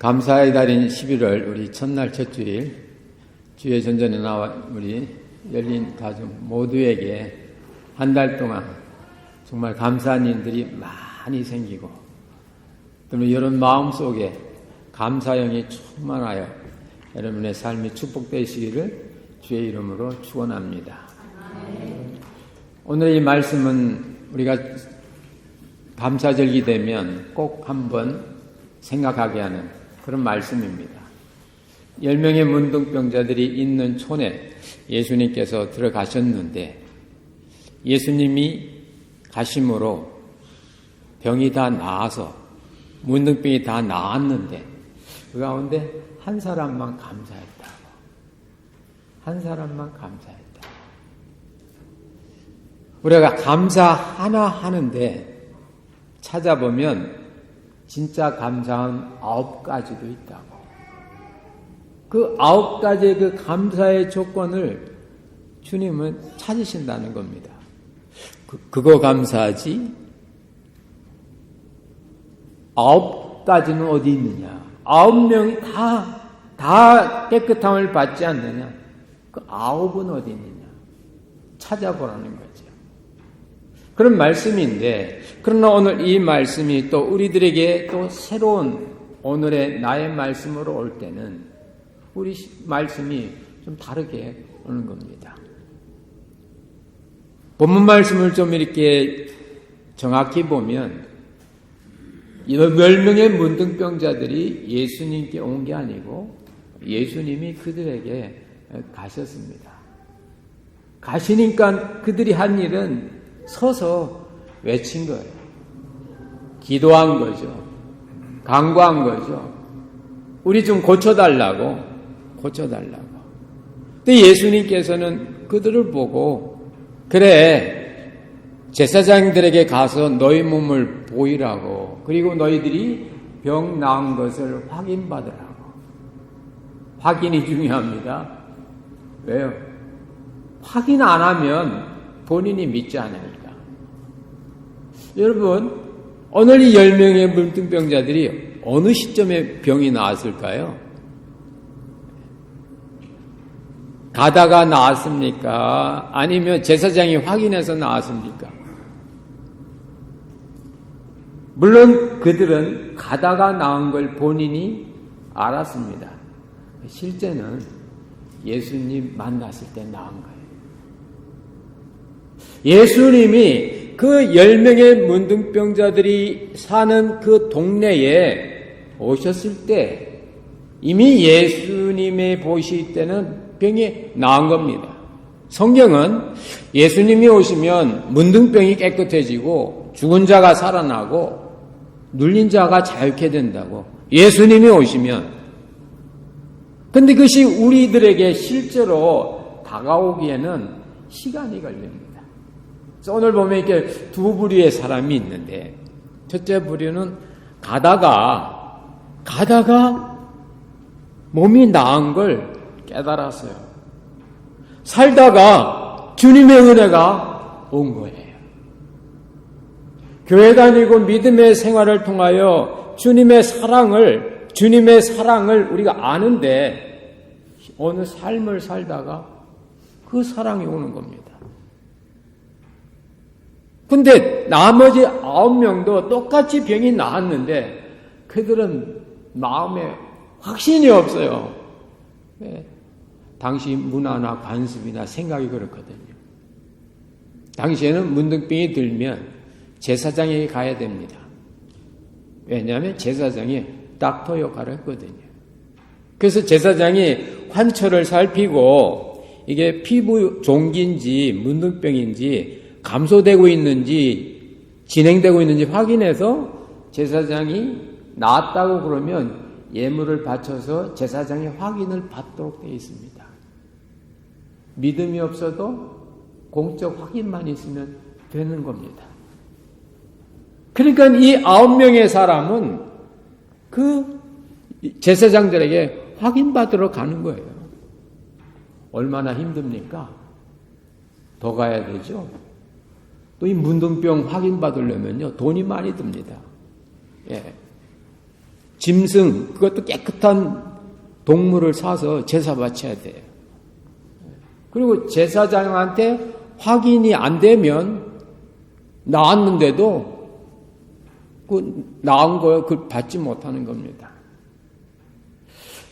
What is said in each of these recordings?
감사의 달인 11월 우리 첫날 첫 주일 주의 전전에 나와 우리 열린 가족 모두에게 한 달 동안 정말 감사한 일들이 많이 생기고 또는 이런 마음속에 감사형이 충만하여 여러분의 삶이 축복되시기를 주의 이름으로 축원합니다. 오늘 이 말씀은 우리가 감사절기 되면 꼭 한번 생각하게 하는 그런 말씀입니다. 10명의 문둥병자들이 있는 촌에 예수님께서 들어가셨는데 예수님이 가심으로 병이 다 나아서 문둥병이 다 나았는데 그 가운데 한 사람만 감사했다고. 한 사람만 감사했다. 우리가 감사 하나 하는데 찾아보면 진짜 감사한 9가지도 있다고. 그 9가지의 그 감사의 조건을 주님은 찾으신다는 겁니다. 그거 감사하지? 9가지는 어디 있느냐? 9명이 다 깨끗함을 받지 않느냐? 그 9은 어디 있느냐? 찾아보라는 거죠. 그런 말씀인데, 그러나 오늘 이 말씀이 또 우리들에게 또 새로운 오늘의 나의 말씀으로 올 때는 우리 말씀이 좀 다르게 오는 겁니다. 본문 말씀을 좀 이렇게 정확히 보면 10명의 문둥병자들이 예수님께 온 게 아니고 예수님이 그들에게 가셨습니다. 가시니까 그들이 한 일은 서서 외친 거예요. 기도한 거죠. 간구한 거죠. 우리 좀 고쳐달라고. 근데 예수님께서는 그들을 보고 그래, 제사장들에게 가서 너희 몸을 보이라고, 그리고 너희들이 병 나은 것을 확인받으라고. 확인이 중요합니다. 왜요? 확인 안 하면 본인이 믿지 않으니까. 여러분, 오늘 이 10명의 문둥병자들이 어느 시점에 병이 나았을까요? 가다가 나았습니까? 아니면 제사장이 확인해서 나았습니까? 물론 그들은 가다가 나은 걸 본인이 알았습니다. 실제는 예수님 만났을 때 나은 거예요. 예수님이 그 10명의 문둥병자들이 사는 그 동네에 오셨을 때 이미 예수님의 보실 때는 병이 나은 겁니다. 성경은 예수님이 오시면 문둥병이 깨끗해지고 죽은 자가 살아나고 눌린 자가 자유케 된다고. 예수님이 오시면. 근데 그것이 우리들에게 실제로 다가오기에는 시간이 걸립니다. 그래서 오늘 보면 이렇게 두 부류의 사람이 있는데, 첫째 부류는 가다가 몸이 나은 걸 깨달았어요. 살다가 주님의 은혜가 온 거예요. 교회 다니고 믿음의 생활을 통하여 주님의 사랑을 우리가 아는데 어느 삶을 살다가 그 사랑이 오는 겁니다. 근데 나머지 9명도 똑같이 병이 나았는데 그들은 마음에 확신이 없어요. 네. 당시 문화나 관습이나 생각이 그렇거든요. 당시에는 문둥병이 들면 제사장에게 가야 됩니다. 왜냐하면 제사장이 닥터 역할을 했거든요. 그래서 제사장이 환처를 살피고 이게 피부 종기인지 문둥병인지 감소되고 있는지 진행되고 있는지 확인해서 제사장이 나았다고 그러면 예물을 바쳐서 제사장의 확인을 받도록 되어 있습니다. 믿음이 없어도 공적 확인만 있으면 되는 겁니다. 그러니까 이 9명의 사람은 그 제사장들에게 확인받으러 가는 거예요. 얼마나 힘듭니까? 더 가야 되죠. 또 이 문둥병 확인받으려면요 돈이 많이 듭니다. 예. 짐승, 그것도 깨끗한 동물을 사서 제사 바쳐야 돼요. 그리고 제사장한테 확인이 안 되면 나았는데도 그 나은 거 그 받지 못하는 겁니다.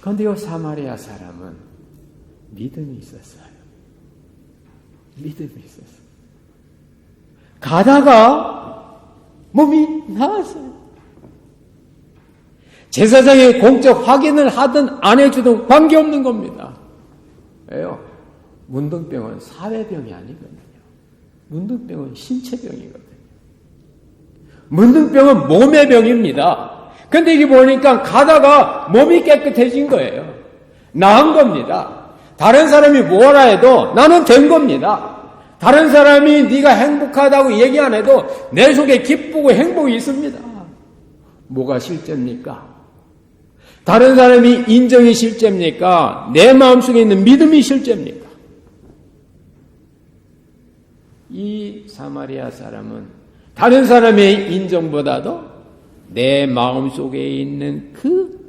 그런데 이 사마리아 사람은 믿음이 있었어요. 믿음이 있었어요. 가다가 몸이 나았어요. 제사장이 공적 확인을 하든 안 해주든 관계없는 겁니다. 왜요? 문둥병은 사회병이 아니거든요. 문둥병은 신체병이거든요. 문둥병은 몸의 병입니다. 근데 이게 보니까 가다가 몸이 깨끗해진 거예요. 나은 겁니다. 다른 사람이 뭐라 해도 나는 된 겁니다. 다른 사람이 네가 행복하다고 얘기 안 해도 내 속에 기쁘고 행복이 있습니다. 뭐가 실제입니까? 다른 사람이 인정이 실제입니까? 내 마음속에 있는 믿음이 실제입니까? 이 사마리아 사람은 다른 사람의 인정보다도 내 마음속에 있는 그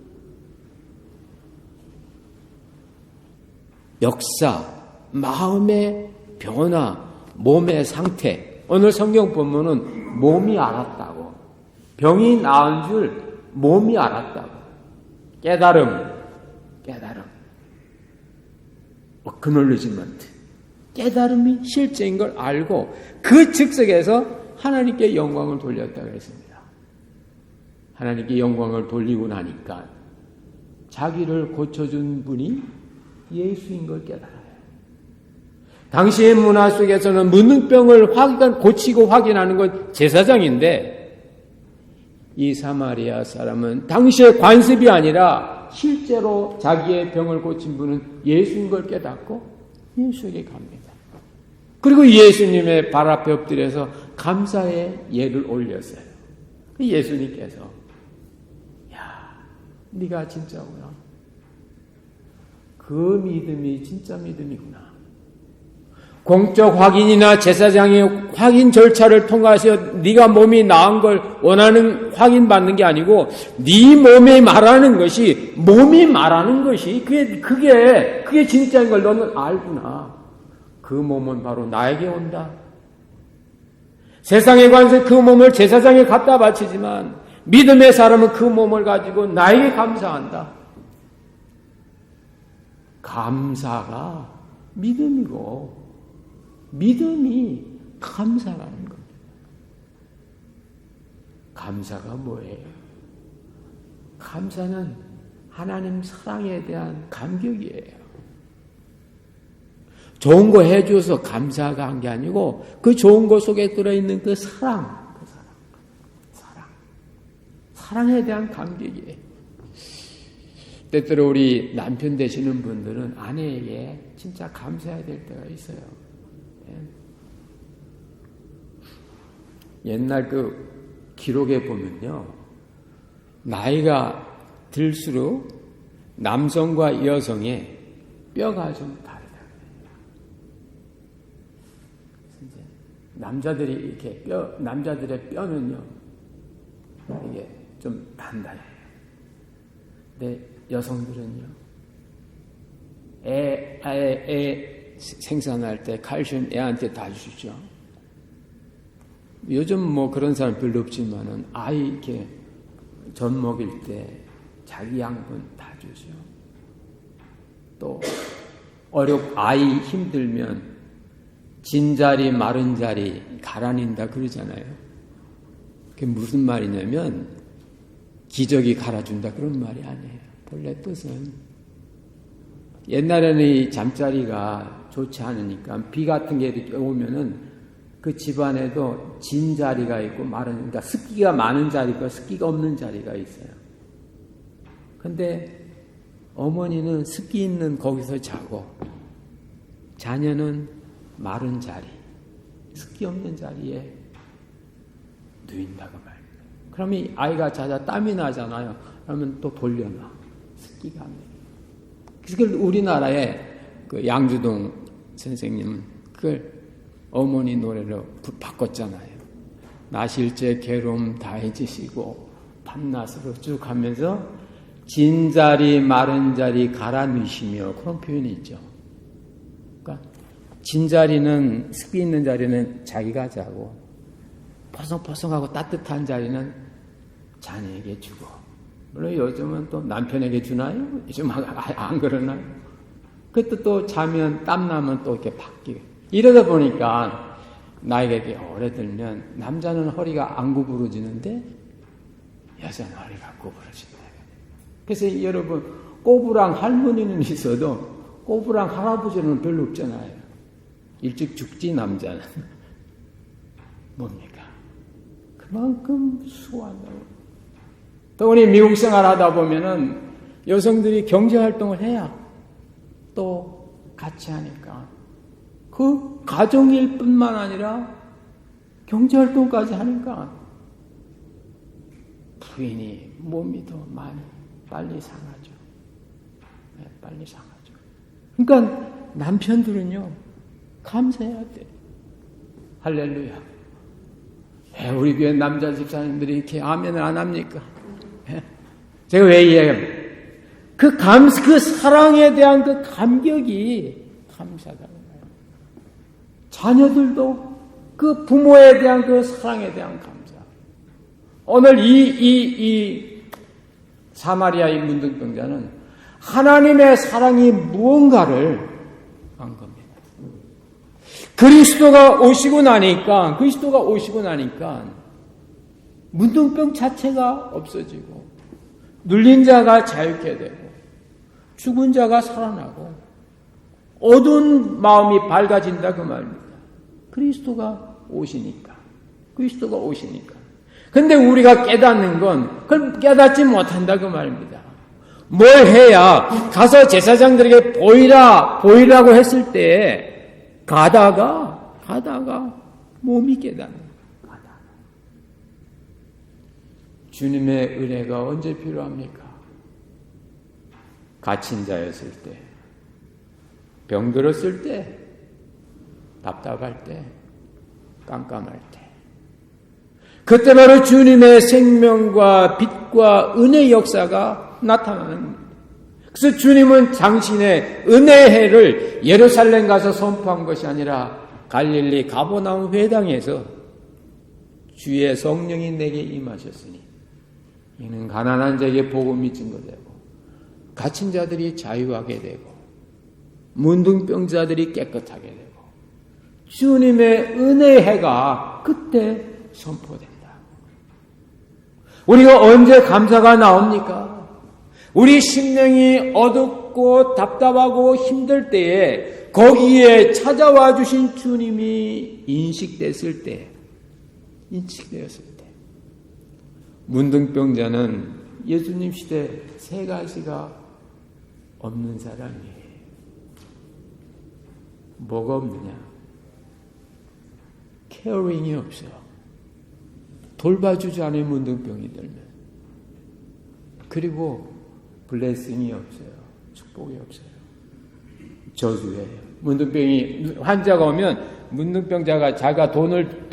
역사, 마음의 변화, 몸의 상태. 오늘 성경 본문은 몸이 알았다고. 병이 나은 줄 몸이 알았다고. 깨달음. 어크놀리지먼트. 깨달음이 실제인 걸 알고 그 즉석에서 하나님께 영광을 돌렸다고 했습니다. 하나님께 영광을 돌리고 나니까 자기를 고쳐준 분이 예수인 걸 깨달아요. 당시의 문화 속에서는 문둥병을 고치고 확인하는 건 제사장인데 이 사마리아 사람은 당시의 관습이 아니라 실제로 자기의 병을 고친 분은 예수인 걸 깨닫고 예수에게 갑니다. 그리고 예수님의 발 앞에 엎드려서 감사의 예를 올렸어요. 예수님께서 야, 네가 진짜구나. 그 믿음이 진짜 믿음이구나. 공적 확인이나 제사장의 확인 절차를 통해서 네가 몸이 나은 걸 원하는 확인받는 게 아니고 네 몸이 말하는 것이 그게 진짜인 걸 너는 알구나. 그 몸은 바로 나에게 온다. 세상에 관해서 그 몸을 제사장에 갖다 바치지만 믿음의 사람은 그 몸을 가지고 나에게 감사한다. 감사가 믿음이고 믿음이 감사라는 겁니다. 감사가 뭐예요? 감사는 하나님 사랑에 대한 감격이에요. 좋은 거 해줘서 감사가 한 게 아니고 그 좋은 거 속에 들어있는 그 사랑에 대한 감격이에요. 때때로 우리 남편 되시는 분들은 아내에게 진짜 감사해야 될 때가 있어요. 옛날 그 기록에 보면요, 나이가 들수록 남성과 여성의 뼈가 좀 다르다. 남자들이 이렇게 남자들의 뼈는요, 이게 좀 단단해요. 근데 여성들은요, 애 생산할 때 칼슘 애한테 다 주죠. 요즘 뭐 그런 사람 별로 없지만은 아이 이렇게 젖 먹일 때 자기 양분 다 주죠. 또 아이 힘들면 진자리 마른 자리 갈아낸다 그러잖아요. 그게 무슨 말이냐면 기저귀 갈아준다 그런 말이 아니에요. 본래 뜻은 옛날에는 이 잠자리가 좋지 않으니까 비 같은 게 이렇게 오면은 그 집안에도 진 자리가 있고 그러니까 습기가 많은 자리가 습기가 없는 자리가 있어요. 근데 어머니는 습기 있는 거기서 자고 자녀는 마른 자리, 습기 없는 자리에 누인다고 말입니다. 그러면 아이가 자자 땀이 나잖아요. 그러면 또 돌려놔. 습기가 안 돼. 그래서 우리나라에 그 양주동 선생님은 그걸 어머니 노래로 바꿨잖아요. 나실제 괴로움 다 해지시고 밤낮으로 쭉 하면서 진자리 마른 자리 갈아 넣으시며 그런 표현이 있죠. 그러니까 진자리는 습기 있는 자리는 자기가 자고 포성포성하고 따뜻한 자리는 자녀에게 주고 물론 요즘은 또 남편에게 주나요? 요즘 안 그러나요? 그때 또 자면 땀나면 또 이렇게 바뀌고 이러다 보니까 나이가 이렇게 오래 들면 남자는 허리가 안 구부러지는데 여자는 허리가 구부러진다. 그래서 여러분 꼬부랑 할머니는 있어도 꼬부랑 할아버지는 별로 없잖아요. 일찍 죽지 남자는. 뭡니까? 그만큼 수고한다고. 또 우리 미국 생활하다 보면은 여성들이 경제활동을 해야 또 같이 하니까 그 가정일 뿐만 아니라 경제활동까지 하니까 부인이 몸이 더 빨리 상하죠. 네, 빨리 상하죠. 그러니까 남편들은요 감사해야 돼. 할렐루야. 우리 교회 남자 집사님들이 이렇게 아멘을 안 합니까? 제가 왜 이해해요? 그 사랑에 대한 그 감격이 감사다. 자녀들도 그 부모에 대한 그 사랑에 대한 감사. 오늘 이 사마리아의 문둥병자는 하나님의 사랑이 무언가를 한 겁니다. 그리스도가 오시고 나니까 문둥병 자체가 없어지고 눌린 자가 자유케 되고 죽은 자가 살아나고 어두운 마음이 밝아진다 그 말입니다. 그리스도가 오시니까. 근데 우리가 깨닫는 건 그걸 깨닫지 못한다 그 말입니다. 뭘 해야 가서 제사장들에게 보이라고 했을 때 가다가 몸이 깨닫는 거예요. 주님의 은혜가 언제 필요합니까? 갇힌 자였을 때, 병들었을 때, 답답할 때, 깜깜할 때. 그때 바로 주님의 생명과 빛과 은혜의 역사가 나타나는 겁니다. 그래서 주님은 당신의 은혜의 해를 예루살렘 가서 선포한 것이 아니라 갈릴리 가버나움 회당에서 주의 성령이 내게 임하셨으니 이는 가난한 자에게 복음이 증거되고 갇힌 자들이 자유하게 되고 문둥병자들이 깨끗하게 되고 주님의 은혜의 해가 그때 선포된다. 우리가 언제 감사가 나옵니까? 우리 심령이 어둡고 답답하고 힘들 때에 거기에 찾아와 주신 주님이 인식되었을 때 문둥병자는 예수님 시대 세 가지가 없는 사람이에요. 뭐가 없느냐? 케어링이 없어요. 돌봐주지 않은 문둥병이 들면. 그리고 블레싱이 없어요. 축복이 없어요. 저주예요. 문둥병이 환자가 오면 문둥병자가 자기가 돌을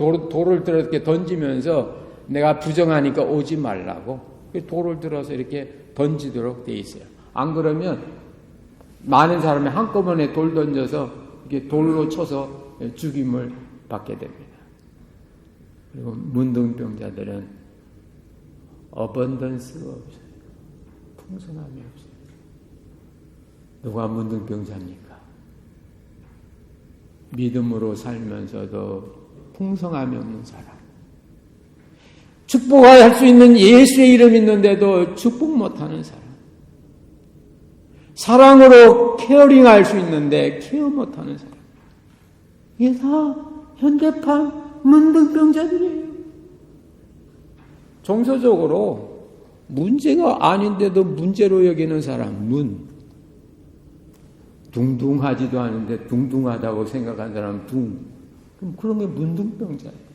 들어 이렇게 던지면서 내가 부정하니까 오지 말라고 돌을 들어서 이렇게 던지도록 돼 있어요. 안 그러면 많은 사람이 한꺼번에 돌 던져서 이렇게 돌로 쳐서 죽임을 받게 됩니다. 그리고 문둥병자들은 어번던스가 없어요. 풍성함이 없어요. 누가 문둥병자입니까? 믿음으로 살면서도 풍성함이 없는 사람. 축복할 수 있는 예수의 이름 있는데도 축복 못하는 사람. 사랑으로 케어링할 수 있는데 케어 못하는 사람. 이게 다 현대판 문둥병자들이에요. 정서적으로 문제가 아닌데도 문제로 여기는 사람, 둥둥하지도 않은데 둥둥하다고 생각한 사람, 그럼 그런 게 문둥병자예요.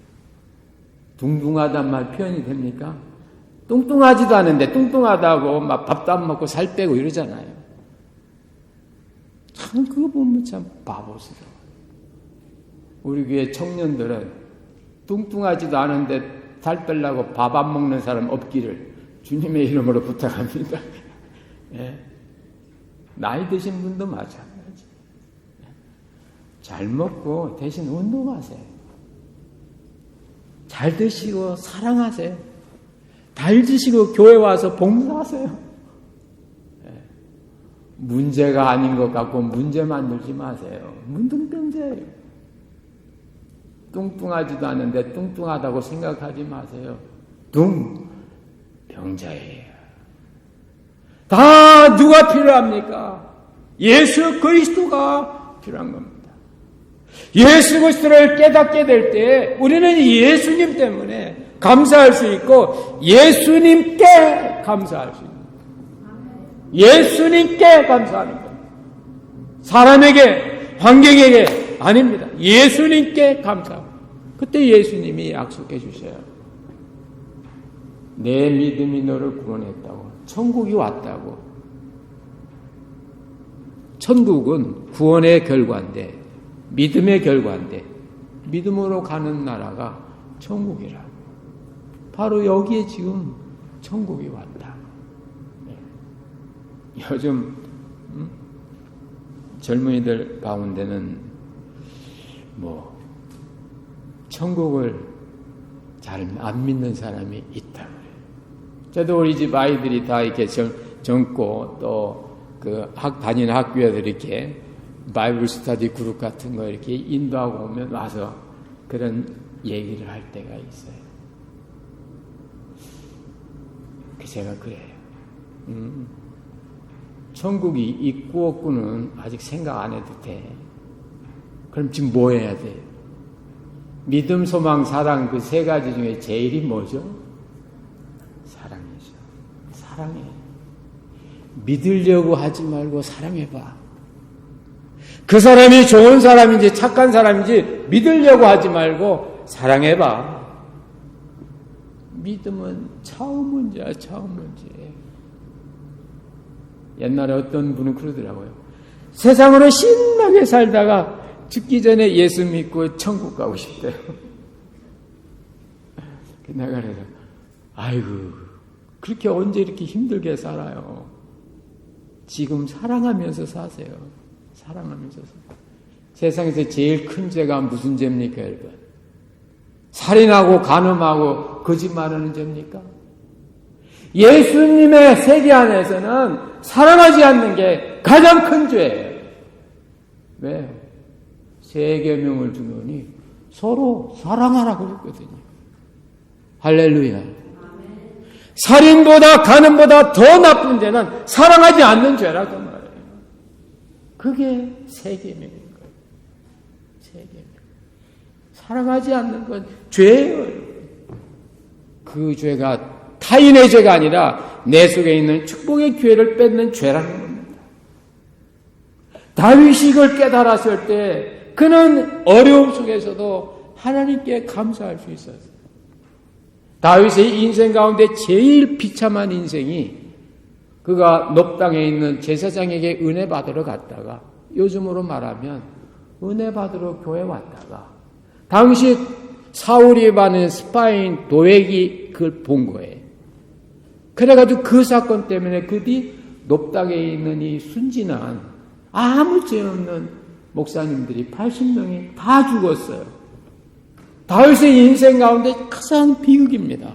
둥둥하단 말 표현이 됩니까? 뚱뚱하지도 않은데 뚱뚱하다고 막 밥도 안 먹고 살 빼고 이러잖아요. 참 그거 보면 참 바보스러워. 우리 교회 청년들은 뚱뚱하지도 않은데 살 빼려고 밥 안 먹는 사람 없기를 주님의 이름으로 부탁합니다. 예. 나이 드신 분도 마찬가지. 잘 먹고 대신 운동하세요. 잘 드시고 사랑하세요. 잘 드시고 교회 와서 봉사하세요. 예. 문제가 아닌 것 같고 문제 만들지 마세요. 문둥병자예요. 뚱뚱하지도 않은데 뚱뚱하다고 생각하지 마세요. 병자예요. 다 누가 필요합니까? 예수 그리스도가 필요한 겁니다. 예수 그리스도를 깨닫게 될 때 우리는 예수님 때문에 감사할 수 있고 예수님께 감사할 수 있는 거예요. 예수님께 감사하는 거예요. 사람에게, 환경에게 아닙니다. 예수님께 감사하고 그때 예수님이 약속해 주셔요. 내 믿음이 너를 구원했다고. 천국이 왔다고. 천국은 구원의 결과인데 믿음의 결과인데 믿음으로 가는 나라가 천국이라고. 바로 여기에 지금 천국이 왔다. 요즘 젊은이들 가운데는 천국을 잘 안 믿는 사람이 있다 그래요. 저도 우리 집 아이들이 다 이렇게 젊고 또 다니는 학교에도 이렇게 바이블 스터디 그룹 같은 거 이렇게 인도하고 오면 와서 그런 얘기를 할 때가 있어요. 제가 그래요. 천국이 있고 없고는 아직 생각 안 해도 돼. 그럼 지금 뭐 해야 돼? 믿음, 소망, 사랑 그 세 가지 중에 제일이 뭐죠? 사랑이죠. 사랑해. 믿으려고 하지 말고 사랑해봐. 그 사람이 좋은 사람인지 착한 사람인지 믿으려고 하지 말고 사랑해봐. 믿음은 처음 문제야, 처음 문제. 옛날에 어떤 분은 그러더라고요. 세상으로 신나게 살다가 죽기 전에 예수 믿고 천국 가고 싶대요. 내가 그래서 아이고 그렇게 언제 이렇게 힘들게 살아요. 지금 사랑하면서 사세요. 사랑하면서 사세요. 세상에서 제일 큰 죄가 무슨 죄입니까, 여러분? 살인하고 간음하고 거짓말하는 죄입니까? 예수님의 세계 안에서는 사랑하지 않는 게 가장 큰 죄예요. 왜? 세 계명을 주노니 서로 사랑하라고 했거든요. 할렐루야. 살인보다 간음보다 더 나쁜 죄는 사랑하지 않는 죄라고 말해요. 그게 세 계명인 거예요. 세 계명. 사랑하지 않는 건 죄예요. 그 죄가 타인의 죄가 아니라 내 속에 있는 축복의 기회를 뺏는 죄라는 겁니다. 다윗이 이걸 깨달았을 때 그는 어려움 속에서도 하나님께 감사할 수 있었어요. 다윗의 인생 가운데 제일 비참한 인생이 그가 높당에 있는 제사장에게 은혜 받으러 갔다가 요즘으로 말하면 은혜 받으러 교회 왔다가 당시 사울이 받는 스파인 도액이 그걸 본 거예요. 그래가지고 그 사건 때문에 그 뒤 높당에 있는 이 순진한 아무 죄 없는 목사님들이 80명이 다 죽었어요. 다윗의 인생 가운데 가장 비극입니다.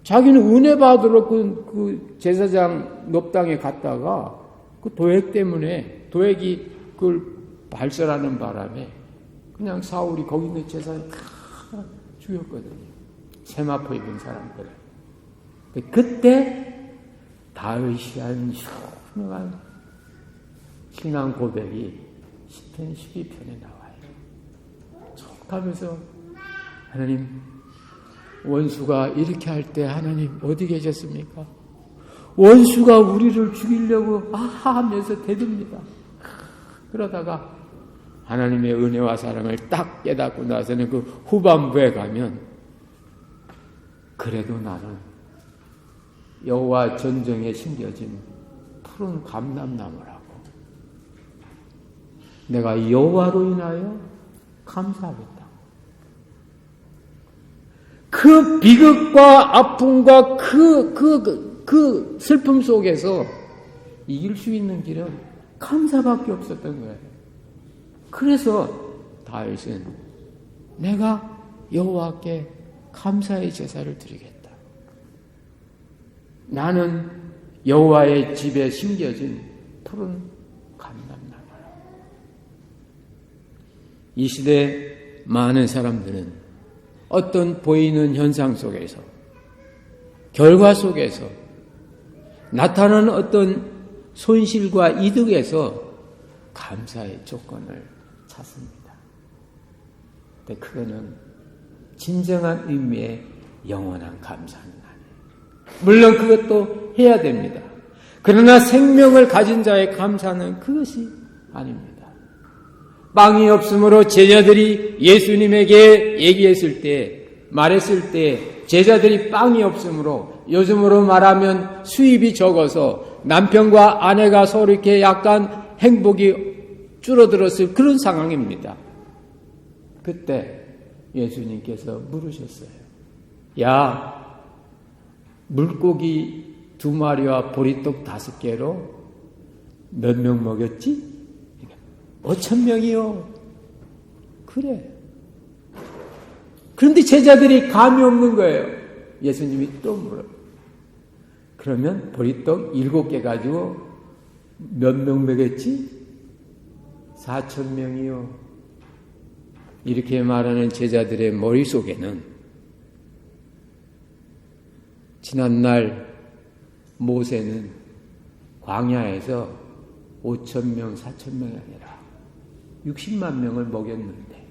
자기는 은혜 받으러 그 제사장 높당에 갔다가 그 도액 때문에 도액이 그걸 발설하는 바람에 그냥 사울이 거기 있는 제사장을 다 죽였거든요. 세마포 입은 사람들. 그때 다윗이 한 흉한 신앙 고백이 10편 12편에 나와요. 하면서 하나님 원수가 이렇게 할 때 하나님 어디 계셨습니까? 원수가 우리를 죽이려고 하면서 대듭니다. 그러다가 하나님의 은혜와 사랑을 딱 깨닫고 나서는 그 후반부에 가면 그래도 나는 여호와 전정에 심겨진 푸른 감람나무라고 내가 여호와로 인하여 감사하겠다. 그 비극과 아픔과 그 슬픔 속에서 이길 수 있는 길은 감사밖에 없었던 거예요. 그래서 다윗은 내가 여호와께 감사의 제사를 드리겠다. 나는 여호와의 집에 심겨진 푸른 감람나무라. 이 시대 많은 사람들은 어떤 보이는 현상 속에서 결과 속에서 나타나는 어떤 손실과 이득에서 감사의 조건을 찾습니다. 근데 그거는 진정한 의미의 영원한 감사는 아니에요. 물론 그것도 해야 됩니다. 그러나 생명을 가진 자의 감사는 그것이 아닙니다. 빵이 없으므로 제자들이 예수님에게 얘기했을 때, 말했을 때 제자들이 빵이 없으므로 요즘으로 말하면 수입이 적어서 남편과 아내가 서로 이렇게 약간 행복이 줄어들었을 그런 상황입니다. 그때 예수님께서 물으셨어요. 야, 물고기 2마리와 보리떡 5개로 몇 명 먹였지? 5,000명이요. 그래. 그런데 제자들이 감이 없는 거예요. 예수님이 또 물어요. 그러면 보리떡 7개 가지고 몇 명 먹였지? 4,000명이요. 이렇게 말하는 제자들의 머릿속에는 지난날 모세는 광야에서 5,000명, 4,000명이 아니라 60만 명을 먹였는데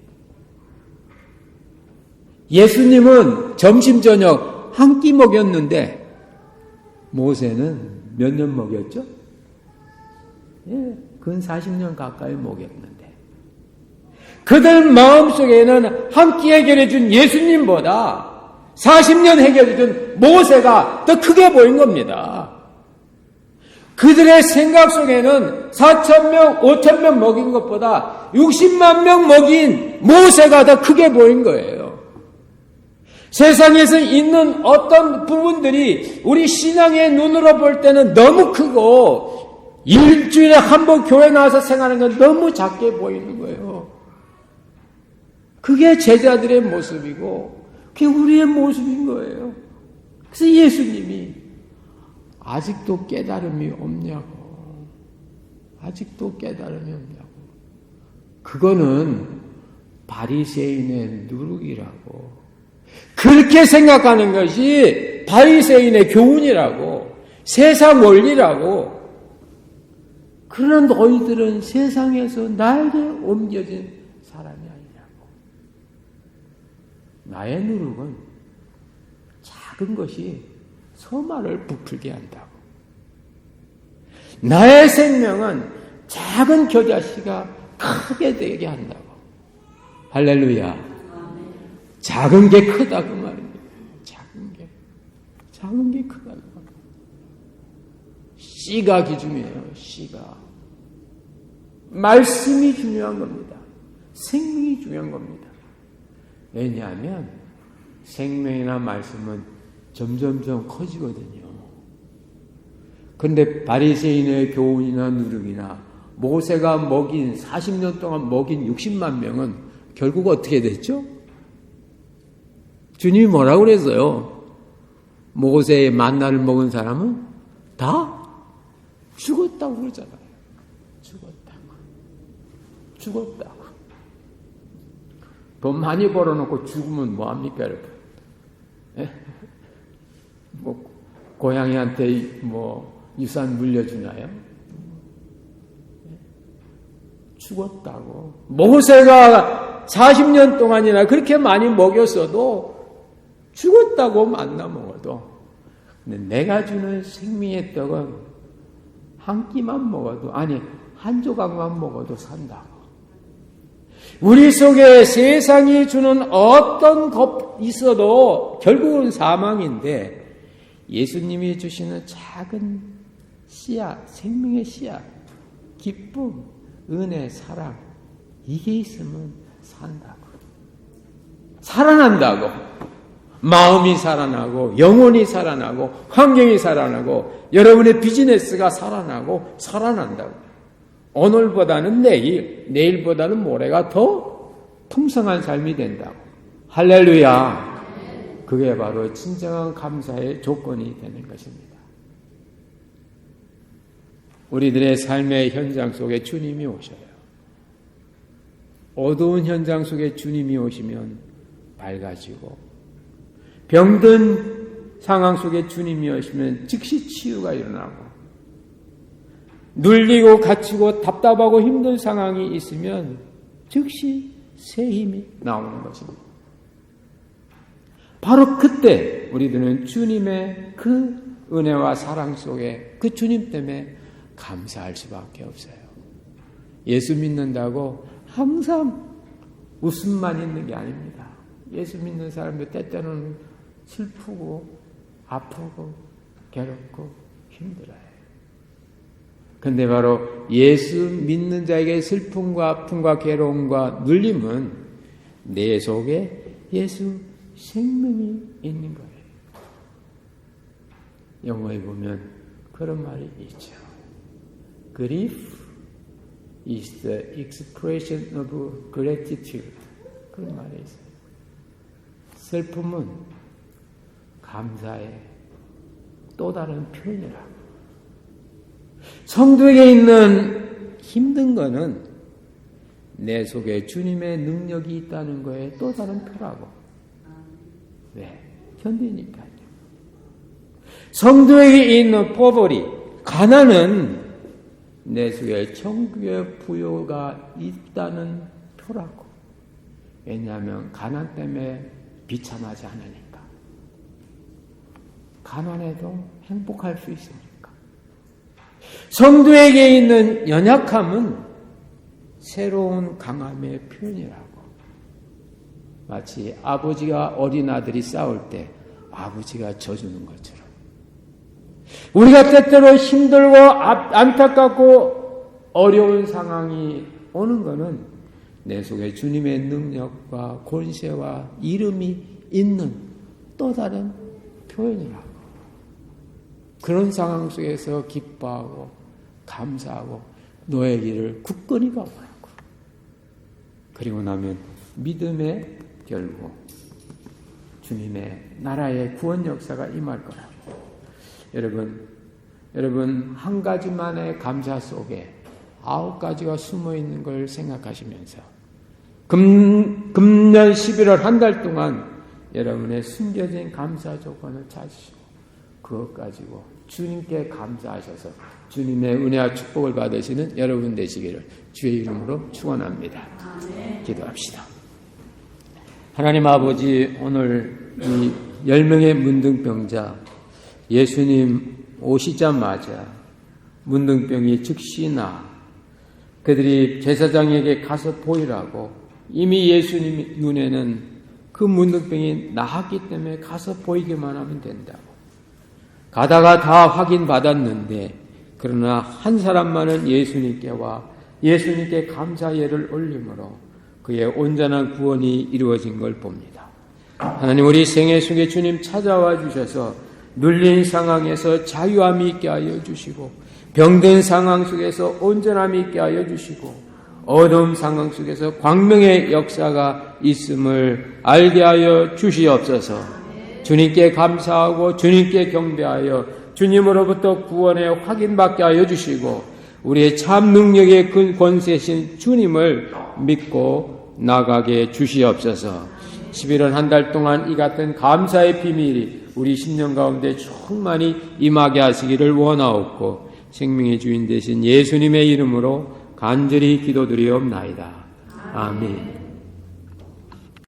예수님은 점심, 저녁 한 끼 먹였는데 모세는 몇 년 먹였죠? 예, 근 40년 가까이 먹였는데 그들 마음속에는 한 끼 해결해준 예수님보다 40년 해결해준 모세가 더 크게 보인 겁니다. 그들의 생각 속에는 4,000명, 5,000명 먹인 것보다 60만 명 먹인 모세가 더 크게 보인 거예요. 세상에서 있는 어떤 부분들이 우리 신앙의 눈으로 볼 때는 너무 크고 일주일에 한 번 교회 나와서 생활하는 건 너무 작게 보이는 거예요. 그게 제자들의 모습이고 그게 우리의 모습인 거예요. 그래서 예수님이 아직도 깨달음이 없냐고. 아직도 깨달음이 없냐고. 그거는 바리새인의 누룩이라고. 그렇게 생각하는 것이 바리새인의 교훈이라고. 세상 원리라고. 그런 너희들은 세상에서 나에게 옮겨진 사람이 아니라고. 나의 누룩은 작은 것이 소마를 부풀게 한다고. 나의 생명은 작은 겨자씨가 크게 되게 한다고. 할렐루야. 작은 게 크다 그 말입니다. 작은 게 크다 그 말입니다. 씨가 기준이에요. 씨가. 말씀이 중요한 겁니다. 생명이 중요한 겁니다. 왜냐하면 생명이나 말씀은 점점점 커지거든요. 그런데 바리새인의 교훈이나 누룩이나 모세가 먹인 40년 동안 먹인 60만 명은 결국 어떻게 됐죠? 주님이 뭐라고 그랬어요? 모세의 만나를 먹은 사람은 다 죽었다고 그러잖아요. 죽었다고. 돈 많이 벌어놓고 죽으면 뭐합니까, 여러분? 예? 뭐 고양이한테 뭐 유산 물려주나요? 죽었다고. 모세가 40년 동안이나 그렇게 많이 먹였어도 죽었다고 만나 먹어도. 근데 내가 주는 생명의 떡은 한 끼만 먹어도, 아니 한 조각만 먹어도 산다고. 우리 속에 세상이 주는 어떤 것 있어도 결국은 사망인데 예수님이 주시는 작은 씨앗, 생명의 씨앗, 기쁨, 은혜, 사랑, 이게 있으면 산다고. 살아난다고. 마음이 살아나고 영혼이 살아나고 환경이 살아나고 여러분의 비즈니스가 살아나고 살아난다고. 오늘보다는 내일, 내일보다는 모레가 더 풍성한 삶이 된다고. 할렐루야. 그게 바로 진정한 감사의 조건이 되는 것입니다. 우리들의 삶의 현장 속에 주님이 오셔요. 어두운 현장 속에 주님이 오시면 밝아지고, 병든 상황 속에 주님이 오시면 즉시 치유가 일어나고, 눌리고 갇히고 답답하고 힘든 상황이 있으면 즉시 새 힘이 나오는 것입니다. 바로 그때 우리들은 주님의 그 은혜와 사랑 속에 그 주님 때문에 감사할 수밖에 없어요. 예수 믿는다고 항상 웃음만 있는 게 아닙니다. 예수 믿는 사람들 때때로는 슬프고 아프고 괴롭고 힘들어요. 근데 바로 예수 믿는 자에게 슬픔과 아픔과 괴로움과 눌림은 내 속에 예수 생명이 있는 거예요. 영어에 보면 그런 말이 있죠. Grief is the expression of gratitude. 그런 말이 있어요. 슬픔은 감사의 또 다른 표현이라고. 성도에게 있는 힘든 거는 내 속에 주님의 능력이 있다는 거에 또 다른 표라고. 왜? 견디니까요. 성도에게 있는 포벌이, 가난은 내 속에 천국의 부요가 있다는 표라고. 왜냐하면 가난 때문에 비참하지 않으니까. 가난해도 행복할 수 있으니까. 성도에게 있는 연약함은 새로운 강함의 표현이라고. 마치 아버지가 어린 아들이 싸울 때 아버지가 져주는 것처럼. 우리가 때때로 힘들고 안타깝고 어려운 상황이 오는 것은 내 속에 주님의 능력과 권세와 이름이 있는 또 다른 표현이라고. 그런 상황 속에서 기뻐하고 감사하고 너의 길을 굳건히 가보라고. 그리고 나면 믿음의 결국 주님의 나라의 구원 역사가 임할 거라고. 여러분 한 가지만의 감사 속에 9가지가 숨어 있는 걸 생각하시면서 금년 11월 한 달 동안 여러분의 숨겨진 감사 조건을 찾으시고 그것 가지고 주님께 감사하셔서 주님의 은혜와 축복을 받으시는 여러분 되시기를 주의 이름으로 축원합니다. 기도합시다. 하나님 아버지, 오늘 이 10명의 문둥병자 예수님 오시자마자 문둥병이 즉시 나 그들이 제사장에게 가서 보이라고 이미 예수님 눈에는 그 문둥병이 나았기 때문에 가서 보이기만 하면 된다고. 가다가 다 확인받았는데 그러나 한 사람만은 예수님께 와 예수님께 감사 예를 올림으로 그의 온전한 구원이 이루어진 걸 봅니다. 하나님, 우리 생애 속에 주님 찾아와 주셔서 눌린 상황에서 자유함이 있게 하여 주시고 병든 상황 속에서 온전함이 있게 하여 주시고 어두운 상황 속에서 광명의 역사가 있음을 알게 하여 주시옵소서. 주님께 감사하고 주님께 경배하여 주님으로부터 구원의 확인받게 하여 주시고 우리의 참 능력의 큰 권세신 주님을 믿고 나가게 주시옵소서. 11월 한 달 동안 이 같은 감사의 비밀이 우리 10년 가운데 충만히 임하게 하시기를 원하옵고 생명의 주인 되신 예수님의 이름으로 간절히 기도드리옵나이다. 아멘.